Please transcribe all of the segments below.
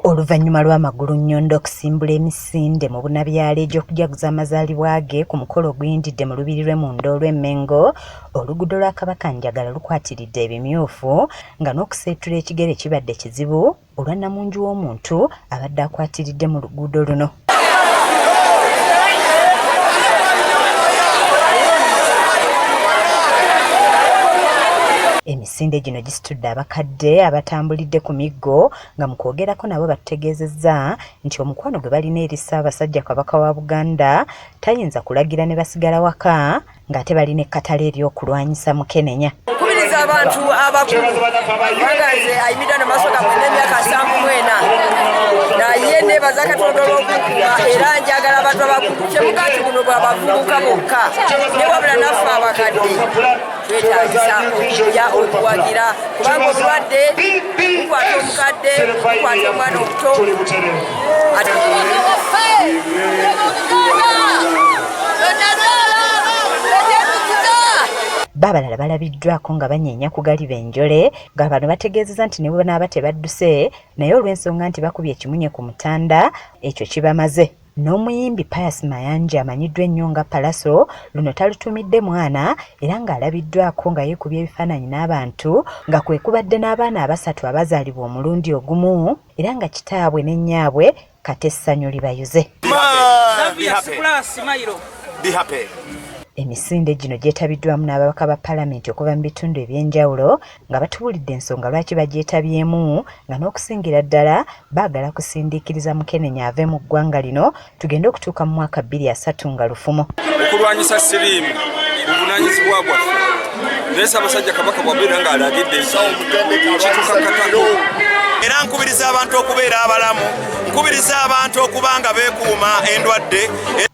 Oluvannyuma lw'amagulu nnyondo okusimbula emisinde mu bunabyalo egy'okujaguza amazaalibwa ge ku mukolo oguyindidde mu Lubiri lw'Emunda olw'Emmengo, oluguudo lwa Kabakanjagala lukwatiridde ebimyufu nga n'okuseetula ekigere kibadde kizibu olwa nnamungi w'omuntu abadde akwatiridde mu luguudo luno. Emisinde gino gisitudde abakadde abatambulidde ku miggo nga mu kwogerako nabo bategeezezza nti omukwano gwe balina eri Ssaabasajja Kabaka wa Buganda tayinza kulagira ne basigala waka ng'ate balina ekkatala ery'okulwanyisa Mukenenya. Kubiriza abantu abakulu bagaze ayimidde n'amaaso gammwe n'emyaka 74 naye neebaza Katonda olw'okukuba era njagala abantu abakulu kyemugati buno bw'abavubuka bokka ne wabula naffe abakadde twetaagisa okujja okuwagira kubanga obulwadde bukwata omukadde bukwata omwana omuto. Baabalala balabiddwako nga banyeenya ku galiba enjole nga bano bategeezeza nti ne bwe banaaba tebadduse naye olw'ensonga nti bakubye ekimunye ku mutanda ekyo kibamaze. N'omuyimbi Pius Mayanja amanyiddwa ennyo nga Pallaso luno talutumidde mwana era ng'alabiddwako nga yeekubye ebifaananyi n'abantu nga kwe kubadde n'abaana abasatu abazaalibwa omulundi ogumu era nga kitaabwe ne nnyaabwe Kata Essanyu libayuze. Emisinde gino gyetabiddwamu n'ababaka ba Paalamenti okuva mu bitundu eby'enjawulo nga batubuulidde ensonga lwaki bagyetabyemu nga n'okusingira ddala baagala kusindiikiriza Mukenenya ave mu ggwanga lino tugende okutuuka mu mwaka 2030 nga lufumo. Okulwanyisa siriimu buvunaanyizibwa bwaffe naye Ssaabasajja Kabaka bw'abeera ng'alagidde kituuka Katako. Era nkubiriza abantu okubeera abalamu, nkubiriza abantu okuba nga beekuuma endwadde.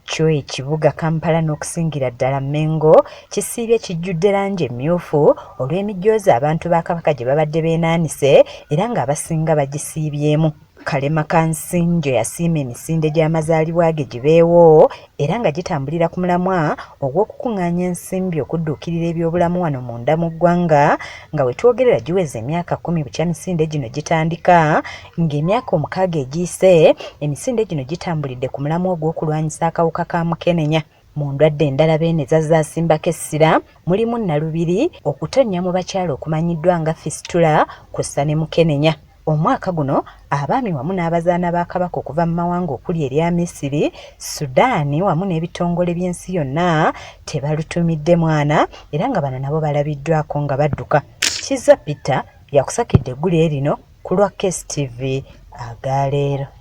Kyo ekibuga Kampala n'okusingira ddala Mmengo kisiibye kijjudde langi emmyufu olw'emijoozi abantu ba Kabaka gye babadde beenaanise era ng'abasinga bagisiibyemu. Kalema Kansinjo yasiima emisinde gy'amazaalibwa ge gibeewo era nga gitambulira ku mulamwa ogw'okukuŋŋaanya ensimbi okudduukirira ebyobulamu wano munda mu ggwanga nga we twogerera giweza emyaka 10 bukya misinde gino gitandika ng'emyaka 6 egiyise emisinde gino gitambulidde ku mulamwa ogw'okulwanyisa akawuka ka Mukenenya. Mu ndwadde endala beene zazaasimbako essira mulimu Nalubiri, okutonnya mu bakyala okumanyiddwa nga fistula kw'ossa ne Mukenenya. Omwaka guno abaami wamu n'abazaana ba Kabaka okuva mu mawanga okuli erya Misiri, Sudaani wamu n'ebitongole by'ensi yonna tebalutumidde mwana era nga bano nabo balabiddwako nga badduka. Kizza Peter yakusakidde eggulu erino ku lwa KSTV agaleero.